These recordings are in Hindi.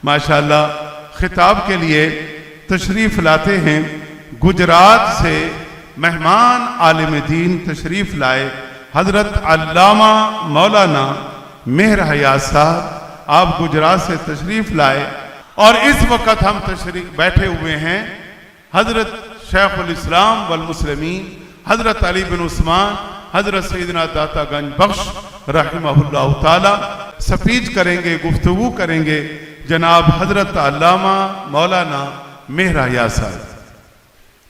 माशाअल्लाह खिताब के लिए तशरीफ़ लाते हैं। गुजरात से मेहमान आलिम दीन तशरीफ़ लाए हज़रत अल्लामा मौलाना मेहर हयात साहब, आप गुजरात से तशरीफ़ लाए और इस वक्त हम तशरीफ़ बैठे हुए हैं हज़रत शेखुल इस्लाम वल मुस्लिमीन हज़रत अली बिन उस्मान हज़रत सैयदना दाता गंज बख्श रहमहुल्लाह ताला। स्पीच करेंगे, गुफ्तगू करेंगे जनाब हज़रत अल्लामा मौलाना मेहर हयात साहब।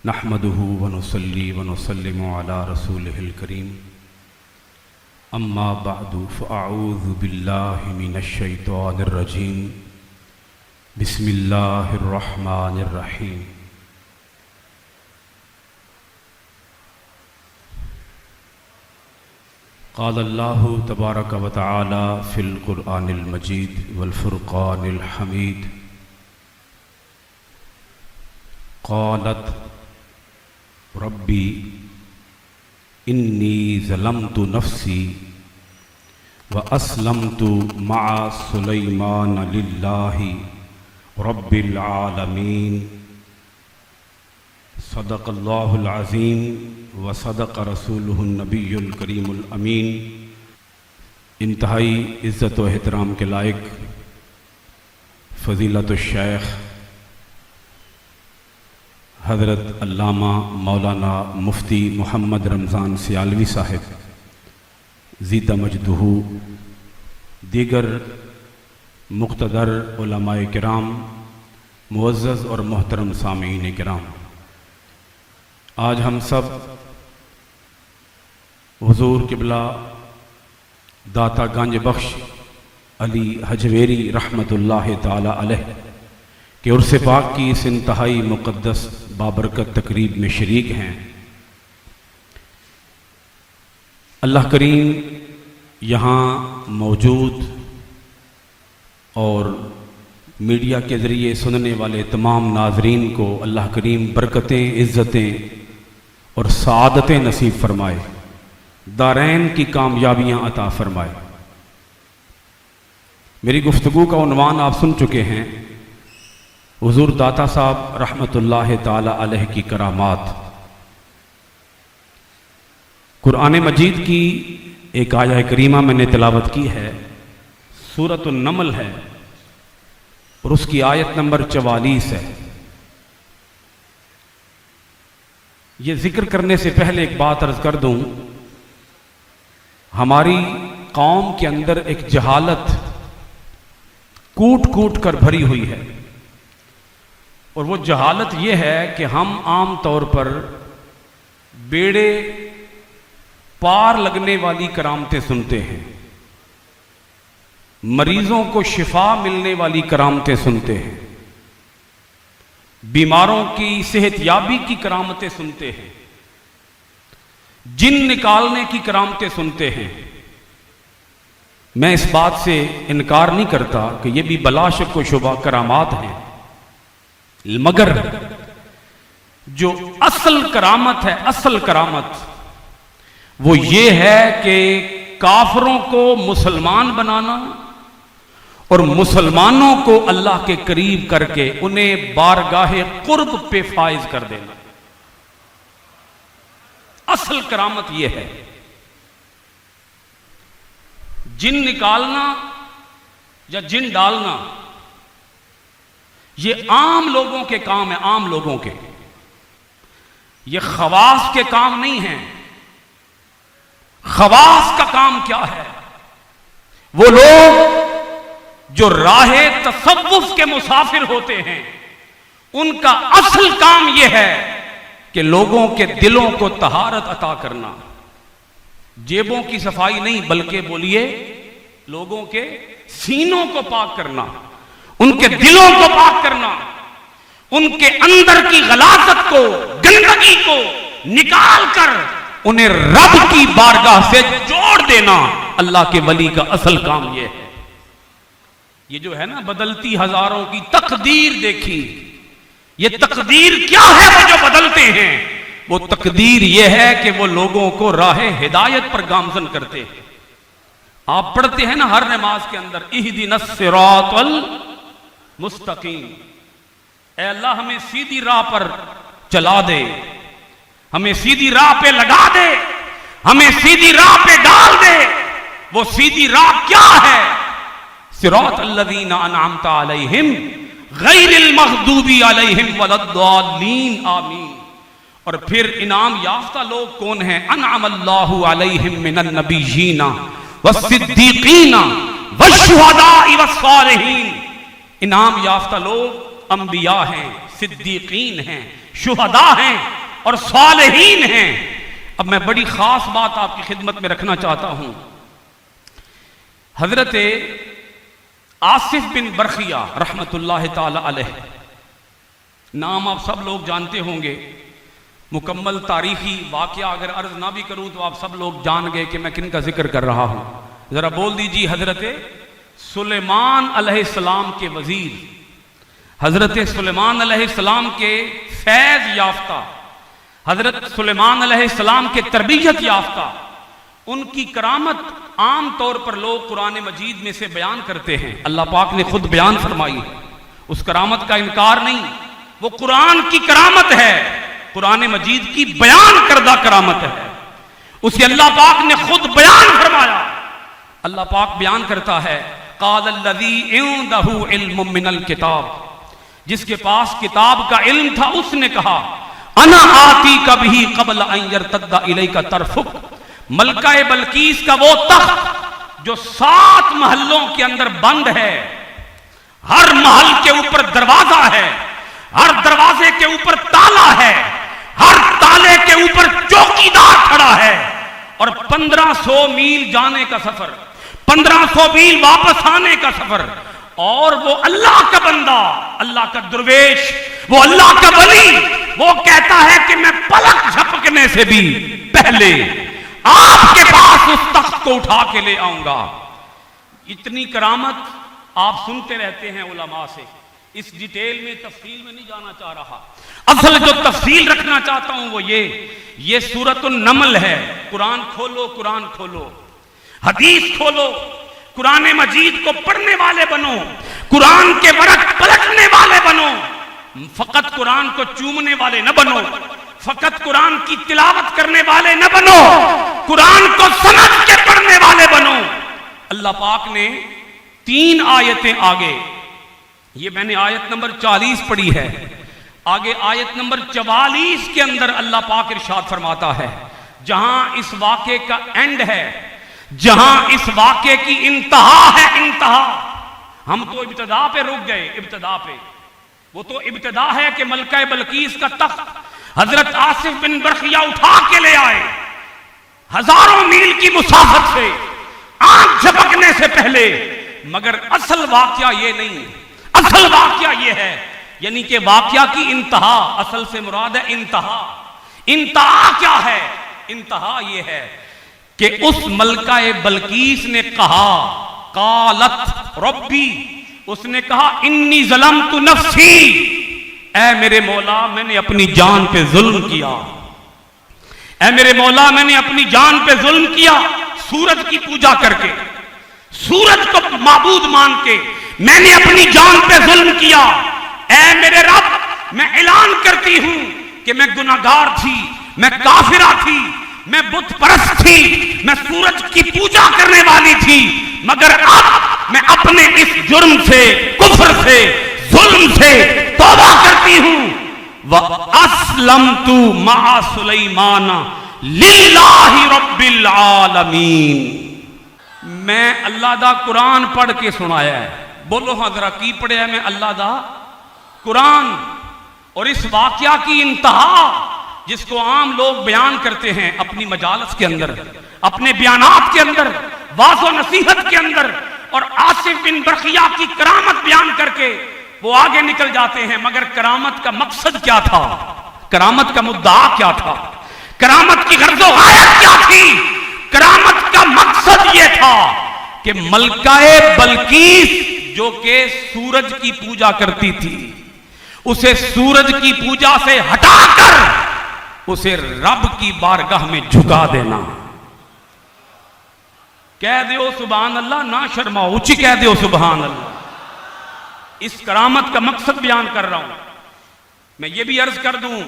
नहमदुहु व नुसल्ली व नुसल्लिमु अला रसूलिहिल करीम, अम्मा बअदु फ़अऊज़ु बिल्लाहि मिनश शैतानिर रजीम, बिस्मिल्लाहिर रहमानिर रहीम। क़ाल अल्लाहु तबारक व तआला फ़िल क़ुरआनिल मजीद वल फ़ुरक़ानिल हमीद, क़ालत रब्बी इन्नी ज़लमतु नफ़्सी व अस्लमतु मआ सुलैमान लिल्लाहि रब्बिल आलमीन। सदक़ल्लाहुल अज़ीम व सदक़ रसूलुहुन नबियुल करीमुल अमीन। इंतहाई इज़्ज़त व एहतराम के लायक फ़ज़ीलतुश शेख हज़रत अल्लामा मौलाना मुफ्ती मोहम्मद रमज़ान सियालवी साहिब ज़ीदा मजदुहू, दीगर मुक़्तदर उलमाए किराम, मुअज़्ज़ज़ और मोहतरम सामीईन किराम, आज हम सब हुज़ूर क़िबला दाता गंज बख्श अली हजवेरी रहमतुल्लाह ताला अलैह कि उर्स पाक की इस इंतहाई मुक़द्दस बाबरकत तकरीब में शरीक हैं। अल्लाह करीम यहाँ मौजूद और मीडिया के ज़रिए सुनने वाले तमाम नाज़रीन को अल्लाह करीम बरकतें, इज़्ज़तें और सआदतें नसीब फरमाए, दारैन की कामयाबियाँ अता फरमाए। मेरी गुफ्तगू का उन्वान आप सुन चुके हैं, हुज़ूर दाता साहब रहमतुल्लाह ताला अलैह की करामात। कुरान मजीद की एक आया करीमा मैंने तिलावत की है, सूरतुन नमल है और उसकी आयत नंबर 44 है। ये जिक्र करने से पहले एक बात अर्ज कर दूं, हमारी कौम के अंदर एक जहालत कूट कूट कर भरी हुई है और वो जहालत ये है कि हम आम तौर पर बेड़े पार लगने वाली करामतें सुनते हैं, मरीजों को शिफा मिलने वाली करामतें सुनते हैं, बीमारों की सेहतयाबी की करामतें सुनते हैं, जिन निकालने की करामतें सुनते हैं। मैं इस बात से इनकार नहीं करता कि ये भी बलाशक व शुबा करामात हैं, मगर जो असल करामत है, असल करामत वो ये है कि काफरों को मुसलमान बनाना और मुसलमानों को अल्लाह के करीब करके उन्हें बारगाहे कुर्ब पे फाइज कर देना। असल करामत यह है। जिन निकालना या जिन डालना ये आम लोगों के काम है, आम लोगों के, ये खवास के काम नहीं है। खवास का काम क्या है? वो लोग जो राहे तसव्वुफ के मुसाफिर होते हैं, उनका असल काम यह है कि लोगों के दिलों को तहारत अता करना, जेबों की सफाई नहीं बल्कि बोलिए लोगों के सीनों को पाक करना, उनके दिलों को पाक करना, उनके अंदर की गलाजत को, गंदगी को निकाल कर उन्हें रब की बारगाह से जोड़ देना। अल्लाह के वली का असल काम यह है। ये जो है ना बदलती हजारों की तकदीर देखी, ये तकदीर क्या है वो जो बदलते हैं? वो तकदीर ये है कि वो लोगों को राह हिदायत पर गामजन करते हैं। आप पढ़ते हैं ना हर नमाज के अंदर, इहदिनस सिरातल मुस्तकीम। ऐ अल्लाह हमें सीधी राह पर चला दे, हमें सीधी राह पे लगा दे, हमें सीधी राह पे डाल दे। वो सीधी राह क्या है? सिरातल्लज़ीना अनअमता अलैहिम गैरिल मग़दूबी अलैहिम वलद्दालीन, आमीन। और फिर इनाम याफ्ता लोग कौन हैं? अनअमल्लाहु अलैहिम मिनन नबिय्यीना वस्सिद्दीक़ीना वश्शुहदाई वस्सालिहीन। इनाम याफ्ता लोग अंबिया हैं, सिद्दीकीन हैं, शुहदा हैं और सालिहीन हैं। अब मैं बड़ी खास बात आपकी खिदमत में रखना चाहता हूं। हजरत आसिफ बिन बरखिया रहमतुल्लाह ताला अलैह, नाम आप सब लोग जानते होंगे। मुकम्मल तारीखी वाक़या अगर अर्ज ना भी करूं तो आप सब लोग जान गए कि मैं किन का जिक्र कर रहा हूं। जरा बोल दीजिए, हजरत सुलेमान अलैहिस्सलाम के वजीर, हजरत सुलेमान अलैहिस्सलाम के फैज याफ्ता, हजरत सुलेमान अलैहिस्सलाम के तरबियत याफ्ता, उनकी करामत आम तौर पर लोग कुरान मजीद में से बयान करते हैं। अल्लाह पाक ने खुद बयान फरमाई, उस करामत का इनकार नहीं। वो कुरान की करामत है, कुरान मजीद की बयान करदा करामत है, उसे अल्लाह पाक ने खुद बयान फरमाया। अल्लाह पाक बयान करता है, क़ालल्लज़ी इंदहु इल्मुम मिनल किताब, जिसके पास किताब का इल्म था उसने कहा, अना आती कभी क़ब्ल अन यर्तद्दा इलैका तरफुक। मलका बल्कीस का वो तख्त जो 7 महलों के अंदर बंद है, हर महल के ऊपर दरवाजा है, हर दरवाजे के ऊपर ताला है, हर ताले के ऊपर चौकीदार खड़ा है, और 1500 मील जाने का सफर, 1500 मील वापस आने का सफर, और वो अल्लाह का बंदा, अल्लाह का दुर्वेश, वो अल्लाह का वली, वो कहता है कि मैं पलक झपकने से भी पहले आपके पास उस तख्त को उठा के ले आऊंगा। इतनी करामत आप सुनते रहते हैं उलमा से, इस डिटेल में तफसील में नहीं जाना चाह रहा। असल जो तफसील रखना चाहता हूं वो ये सूरतुन नमल है। कुरान खोलो, कुरान खोलो, हदीस खोलो, कुरान मजीद को पढ़ने वाले बनो, कुरान के वरक पलटने वाले बनो, फकत कुरान को चूमने वाले न बनो, फकत कुरान की तिलावत करने वाले न बनो, कुरान को समझ के पढ़ने वाले बनो। अल्लाह पाक ने 3 आयतें आगे, ये मैंने आयत नंबर 40 पढ़ी है, आगे आयत नंबर 44 के अंदर अल्लाह पाक इरशाद फरमाता है, जहां इस वाक़े का एंड है, जहां इस वाक़े की इंतहा है, इंतहा। हम तो इब्तिदा पे रुक गए, इब्तिदा पे। वो तो इब्तिदा है कि मलका बल्कीस का तख्त हजरत आसिफ बिन बरखिया उठा के ले आए, हजारों मील की मुसाफत से, आंख झपकने से पहले। मगर असल वाकया ये नहीं, असल वाकया ये है, यानी कि वाकया की इंतहा, असल से मुराद है इंतहा। इंतहा क्या है? इंतहा ये है कि उस मलका बल्कीस ने कहा, कालत रब्बी, उसने कहा इन्नी ज़लमतु नफ्सी, ऐ मेरे मौला मैंने अपनी जान पे जुल्म किया, ऐ मेरे मौला मैंने अपनी जान पे जुल्म किया। सूरज की पूजा करके, सूरज को माबूद मान के मैंने अपनी जान पे जुल्म किया। ऐ मेरे रब, मैं ऐलान करती हूं कि मैं गुनाहगार थी, मैं काफिरा थी, मैं बुत परस्त थी, मैं सूरज की पूजा करने वाली थी, मगर अब मैं अपने इस जुर्म से, कुफ्र से, जुल्म से तौबा करती हूं। व अस्लमतु मआ सुलैमान लिल्लाहि रब्बिल आलमीन। मैं अल्लाह दा कुरान पढ़ के सुनाया है। बोलो हाँ जरा, की पढ़िया मैं अल्लाह दा कुरान। और इस वाकया की इंतहा जिसको आम लोग बयान करते हैं अपनी मजालस के अंदर, अपने बयानात के अंदर, वाज़ो नसीहत के अंदर, और आसिफ बिन बरखिया की करामत बयान करके वो आगे निकल जाते हैं। मगर करामत का मकसद क्या था? करामत का मुद्दा क्या था? करामत की गर्ज़ो गायत क्या थी? करामत का मकसद यह था कि मलकाए बल्कीस जो कि सूरज की पूजा करती थी, उसे सूरज की पूजा से हटाकर उसे रब की बारगाह में झुका देना। कह दो सुभान अल्लाह, ना शर्माओ, ऊंची कह दो सुभान अल्लाह। इस करामत का मकसद बयान कर रहा हूं। मैं ये भी अर्ज कर दूं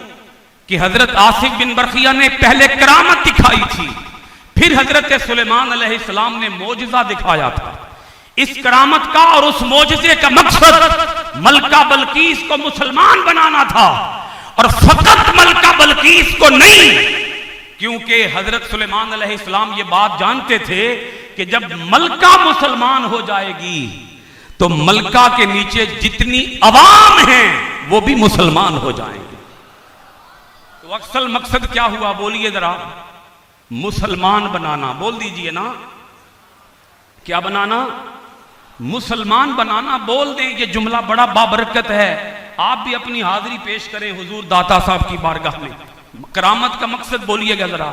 कि हजरत आसिफ बिन बरखिया ने पहले करामत दिखाई थी, फिर हजरत सुलेमान अलैहिस्सलाम ने मोजिजा दिखाया था। इस करामत का और उस मोजिजे का मकसद मलका बल्कीस को मुसलमान बनाना था, और फकत मलका बल्कीस को नहीं, क्योंकि हजरत सुलेमान अलैहिस्सलाम ये बात जानते थे कि जब मलका मुसलमान हो जाएगी तो मलका के नीचे जितनी अवाम है वो भी मुसलमान हो जाएंगे। तो अक्सर मकसद क्या हुआ, बोलिए जरा? मुसलमान बनाना। बोल दीजिए ना, क्या बनाना? मुसलमान बनाना। बोल दें, ये जुमला बड़ा बाबरकत है। आप भी अपनी हाजिरी पेश करें हुजूर दाता साहब की बारगाह में। करामत का मकसद बोलिएगा जरा,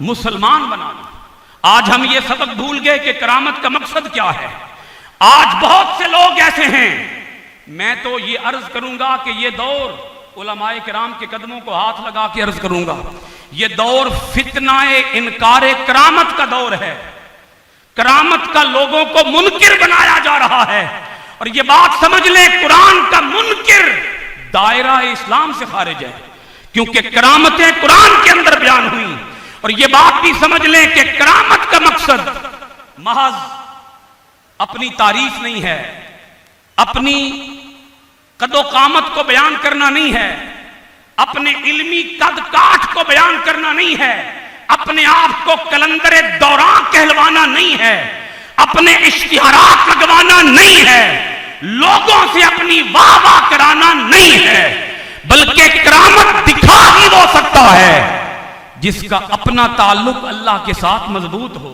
मुसलमान बनाना। आज हम ये सबक भूल गए कि करामत का मकसद क्या है। आज बहुत से लोग ऐसे हैं, मैं तो ये अर्ज करूंगा कि ये दौर, उलमाए किराम के कदमों को हाथ लगा के अर्ज करूंगा, ये दौर फितनाए इनकारे करामत का दौर है। करामत का लोगों को मुनकिर बनाया जा रहा है, और ये बात समझ ले, कुरान का मुनकिर दायरा इस्लाम से खारिज है, क्योंकि करामतें कुरान के अंदर बयान हुई। और ये बात भी समझ लें कि करामत का मकसद महज अपनी तारीफ नहीं है, अपनी कदो कामत को बयान करना नहीं है, अपने इल्मी कद काठ को बयान करना नहीं है, अपने आप को कलंदरे दौरान कहलवाना नहीं है, अपने इश्तिहारात लगवाना नहीं है, लोगों से अपनी वाह वाह कराना नहीं है, बल्कि करामत दिखा ही वो सकता है जिसका अपना ताल्लुक अल्लाह के साथ मजबूत हो।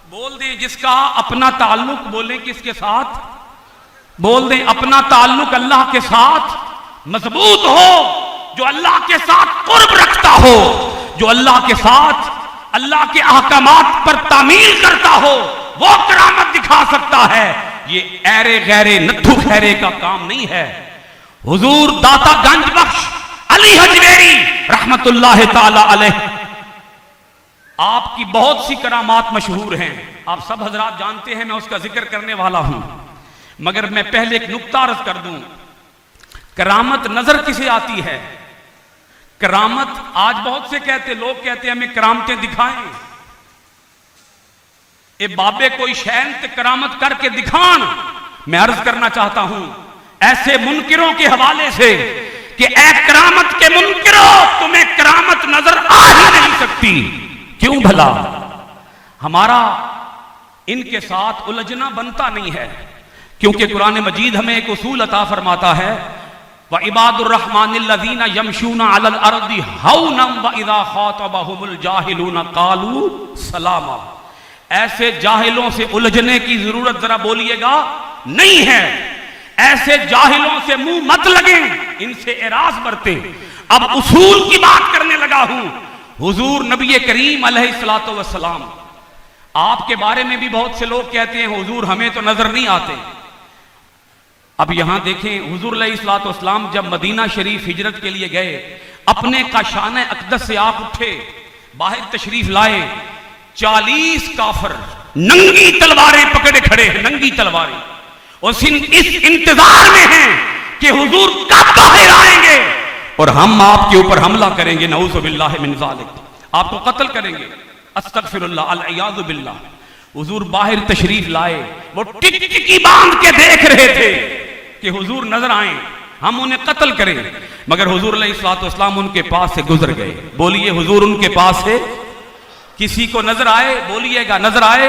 बोल दें, जिसका अपना ताल्लुक, बोलें किसके साथ? बोल दें, अपना ताल्लुक अल्लाह के साथ मजबूत हो, जो अल्लाह के साथ कुर्ब रखता हो, जो अल्लाह के साथ अल्लाह के अहकामात पर तामील करता हो, वो करामत दिखा सकता है। ये ऐरे गैरे नत्थु खैरे का काम नहीं है। हुजूर दाता गंज बख्श अली हजवेरी रहमतुल्लाह ताला अलैह, आपकी बहुत सी करामात मशहूर हैं, आप सब हजरात जानते हैं, मैं उसका जिक्र करने वाला हूं। मगर मैं पहले एक नुक्ता अर्ज कर दूं, करामत नजर किसे आती है? करामत, आज बहुत से लोग कहते हैं हमें करामतें दिखाएं। ए बाबे कोई शैन ते करामत करके दिखान। मैं अर्ज करना चाहता हूं ऐसे मुनकिरों के हवाले से कि ए करामत के मुनकिरो, तुम्हें करामत नजर आ ही नहीं सकती। क्यों भला? हमारा इनके साथ उलझना बनता नहीं है, क्योंकि कुरान मजीद हमें एक उसूल अता फरमाता है, व इबादुर रहमानिल्लज़ीना यमशूना अलल अर्दी हौनम व इज़ा खातबहुमुल जाहिलूना क़ालू सलामा। ऐसे जाहिलों से उलझने की जरूरत जरा बोलिएगा नहीं है। ऐसे जाहिलों से मुंह मत लगें, इनसे एराज बरतें। अब उसूल की बात करने लगा हूं। हुजूर नबी करीम अलैहिस्सलातु वस्सलाम, आपके बारे में भी बहुत से लोग कहते हैं हुजूर हमें तो नजर नहीं आते। अब यहां देखें, हुजूर अलैहिस्सलातु वस्सलाम जब मदीना शरीफ हिजरत के लिए गए, अपने काशाने अक़दस से आप उठे, बाहर तशरीफ लाए, 40 काफिर नंगी तलवारें पकड़े खड़े हैं, नंगी तलवारें, और इस इंतजार में हैं कि हुजूर कब बाहर आएंगे और हम आपके ऊपर हमला करेंगे, नऊज़ु बिल्लाहि मिन ज़ालिक, आपको कत्ल करेंगे, अस्तगफिरुल्लाह अल-इयाज़ु बिल्लाह। हुजूर बाहर तशरीफ लाए, वो टिकटिकी बांध के देख रहे थे कि हुजूर नजर आए, हम उन्हें कत्ल करें। मगर हुजूर अलैहिस्सलातु वस्सलाम उनके पास से गुजर गए। बोलिए, हुजूर उनके पास से किसी को नजर आए? बोलिएगा, नजर आए?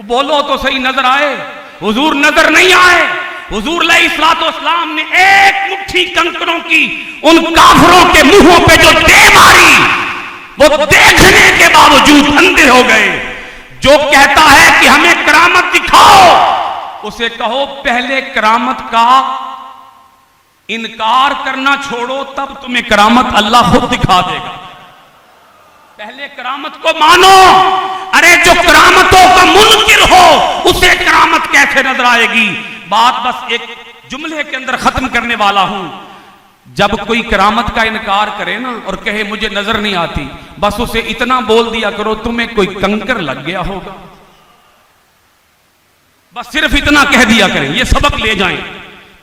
बोलो तो सही, नजर आए? हुजूर नजर नहीं आए। हुजूर अलैहिस्सलातु वस्सलाम ने एक मुट्ठी कंकरों की उन काफिरों के मुंहों पे जो दे मारी, वो देखने के बावजूद अंधे हो गए। जो कहता है कि हमें करामत दिखाओ, उसे कहो पहले करामत का इनकार करना छोड़ो, तब तुम्हें करामत अल्लाह खुद दिखा देगा। पहले करामत को मानो। अरे जो करामतों का मुनकिर हो उसे करामत कैसे नजर आएगी? बात बस एक जुमले के अंदर खत्म करने वाला हूं। जब कोई करामत का इनकार करे ना और कहे मुझे नजर नहीं आती, बस उसे इतना बोल दिया करो तुम्हें कोई कंकर लग गया होगा। बस सिर्फ इतना कह दिया करें, ये सबक ले जाएं।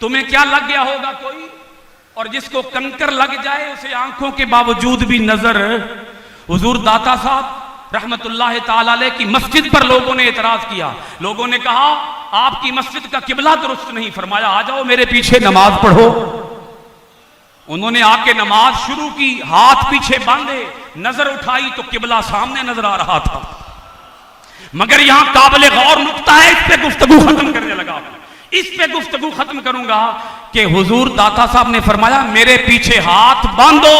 तुम्हें क्या लग गया होगा कोई, और जिसको कंकर लग जाए उसे आंखों के बावजूद भी नजर। हुजूर दाता साहब रहमतुल्लाह ताला अलैह की मस्जिद पर लोगों ने एतराज किया। लोगों ने कहा आपकी मस्जिद का किबला दुरुस्त नहीं, फरमाया आ जाओ मेरे पीछे नमाज पढ़ो। उन्होंने आके नमाज शुरू की, हाथ पीछे बांधे, नजर उठाई तो किबला सामने नजर आ रहा था। मगर यहां काबिल गौर नुक्ता है, इस पे गुफ्तगू खत्म करने लगा। इस पे गुफ्तगू खत्म करूंगा कि हुजूर दाता साहब ने फरमाया मेरे पीछे हाथ बांधो,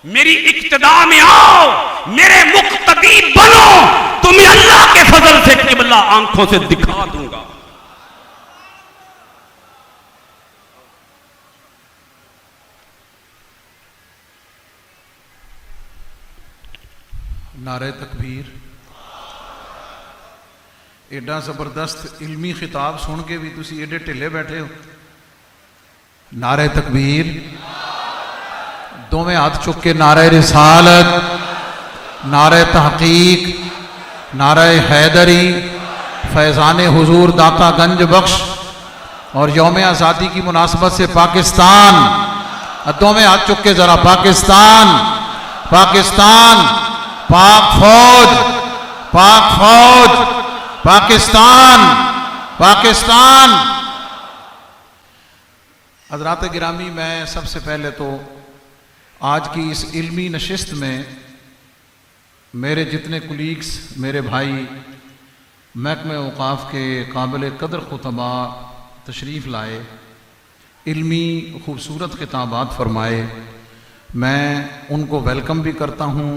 मेरी इक्तदा में आओ, मेरे मुक्तदी बनो, तुम्हें अल्लाह के फजल से किबला आंखों से दिखा दूंगा। नारे तकबीर। एडा जबरदस्त इल्मी खिताब सुन के भी तुसी एडे ढिले बैठे हो। नारे तकबीर। दोवें हाथ चुक के नारे रिसालत, नारे तहकीक, नारे हैदरी, फैज़ान हुजूर दाता गंज बख्श और यौम आज़ादी की मुनासबत से पाकिस्तान, दोवें हाथ चुक के जरा पाकिस्तान, पाकिस्तान, पाक फौज, पाक फौज, पाकिस्तान, पाकिस्तान। हज़रात गिरामी, मैं सबसे पहले तो आज की इस इल्मी नशिस्त में मेरे जितने कुलीग्स, मेरे भाई महकमे औक़ाफ़ के काबिल कदर खुतबा तशरीफ़ लाए, इल्मी खूबसूरत खिताबात फरमाए, मैं उनको वेलकम भी करता हूँ,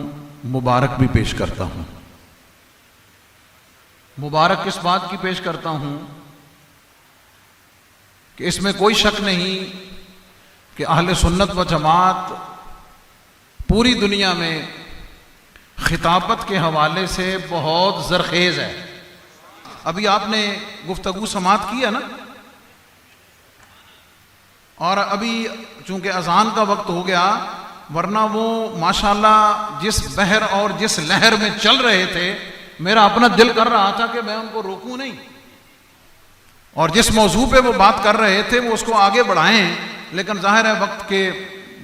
मुबारक भी पेश करता हूँ। मुबारक किस बात की पेश करता हूँ कि इसमें कोई शक नहीं कि अहले सुन्नत व जमात पूरी दुनिया में खिताबत के हवाले से बहुत ज़रखेज़ है। अभी आपने गुफ्तगू समात की है ना, और अभी चूंकि अजान का वक्त हो गया, वरना वो माशाल्लाह जिस बहर और जिस लहर में चल रहे थे, मेरा अपना दिल कर रहा था कि मैं उनको रोकूं नहीं, और जिस मौजू पे वो बात कर रहे थे वो उसको आगे बढ़ाएं, लेकिन जाहिर है वक्त के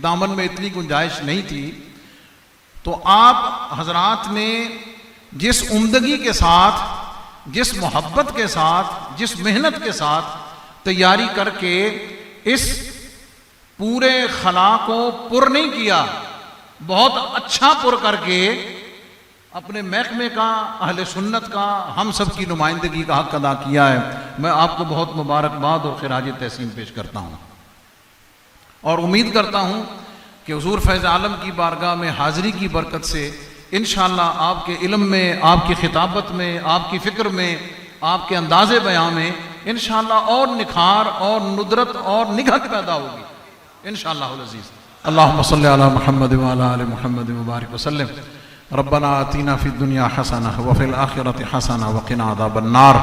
दामन में इतनी गुंजाइश नहीं थी। तो आप हजरात ने जिस उम्दगी के साथ, जिस मोहब्बत के साथ, जिस मेहनत के साथ तैयारी करके इस पूरे खला को पुर नहीं किया, बहुत अच्छा पुर करके अपने महकमे का, अहले सुन्नत का, हम सब की नुमाइंदगी का हक अदा किया है। मैं आपको बहुत मुबारकबाद और खिराज तहसीन पेश करता हूँ, और उम्मीद करता हूँ कि हुजूर फैज़ आलम की बारगाह में हाज़िरी की बरकत से इंशाअल्लाह आपके इल्म में, आपकी खिताबत में, आपकी फ़िक्र में, आपके अंदाज़े बयां में इंशाअल्लाह और निखार और नुदरत और निगहत पैदा होगी इंशाअल्लाह अज़ीज़। अल्लाहुम्मा सल्लि अला मुहम्मद व अला आलि मुहम्मद व बारिक वसल्लम। रब्बना आतीना फ़िद दुनिया हसना व फ़िल आखिरति हसना व क़िना अज़ाबन्नार।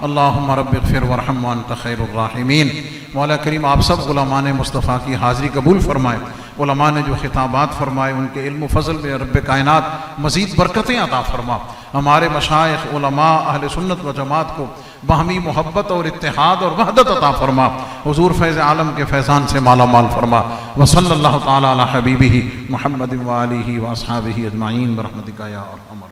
अल्लाहुम्मा रब्बिग़फिर वरहम व अंत खैरुर राहिमीन। मौला करीम आप सब उलमा ने मुस्तफ़ा की हाज़िरी कबूल फरमाए। उलमा ने जो खिताबात फरमाए उनके इल्म फ़ज़ल में रब्ब कायनात मज़ीद बरकतें अता फरमा। हमारे मशाइख़ उलमा अहले सुन्नत व जमात को बाहमी मोहब्बत और इत्तेहाद और वहदत अता फरमा। हुजूर फैज़ आलम के फैज़ान से माला माल फरमा। व सल्लल्लाहु तआला अला हबीबिही मुहम्मद व आलिही व अस्हाबिही अजमाइन बरहमतिका या अरहम।